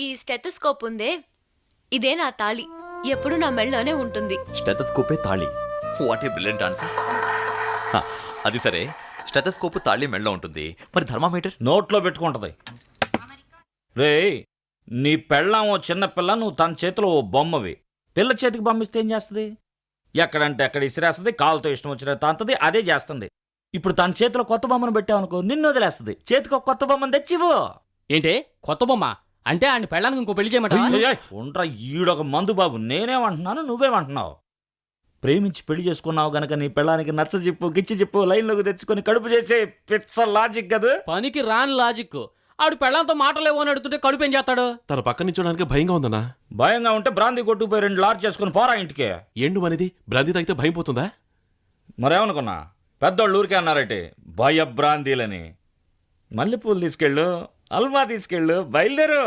ఈ స్టెథోస్కోప్ ఉందే ఇదే నా తాళి. ఎప్పుడు నా మెళ్ళలోనే ఉంటుంది. స్టెథోస్కోపే తాళి. What a brilliant answer. అది సరే, స్టెథోస్కోప్ తాళి మెళ్ళలో ఉంటుంది, మరి థర్మామీటర్ నోట్లో పెట్టుకుంటది. రేయ్, నీ పెళ్ళాం ఓ చిన్న పిల్ల, నువ్వు తన చేతిలో ఓ బొమ్మవి. పిల్ల చేతికి పంపిస్తే ఏం చేస్తుంది? ఎక్కడంటే అక్కడ ఇసిరేస్తుంది, కాలుతో ఇష్టం వచ్చిన తంతది, అదే చేస్తుంది. ఇప్పుడు తన చేతిలో కొత్త బొమ్మను పెట్టావనుకో, నిన్ను వదిలేస్తుంది. చేతికి ఒక కొత్త బొమ్మను తెచ్చివు. ఏంటి కొత్త బొమ్మ అంటే ఆయన పెళ్ళానికి ఇంకో పెళ్లి చేయమంట? ఉండ్రా, ఈడొక మందు బాబు. నేనేమంటున్నాను, నువ్వేమంటున్నావు? ప్రేమించి పెళ్లి చేసుకున్నావు గనక నీ పెళ్ళానికి నచ్చ చెప్పు, గిచ్చి చెప్పు, లైన్లోకి తెచ్చుకొని కడుపు చేసే పిచ్చ లాజిక్ కదా. పనికి రాని లాజిక్. ఆవిడ పెళ్ళాంతో మాటలేవో అని అడుగుతుంటే కడుపు ఏం చేస్తాడు? తన పక్క నించోడానికి భయంగా ఉందన్నా. భయంగా ఉంటే బ్రాందీ కొట్టుకుపోయి 2 లార్జ్ చేసుకుని పోరా ఇంటికి. ఏండు అనేది బ్రాంతి తాగితే భయం పోతుందా? మరేమనుకున్నా, పెద్దోళ్ళు ఊరికే అన్నారటే భయభ్రాంతిలని. మల్లెపూలు తీసుకెళ్ళు, అల్వా తీసుకెళ్ళు, బయలుదేరు.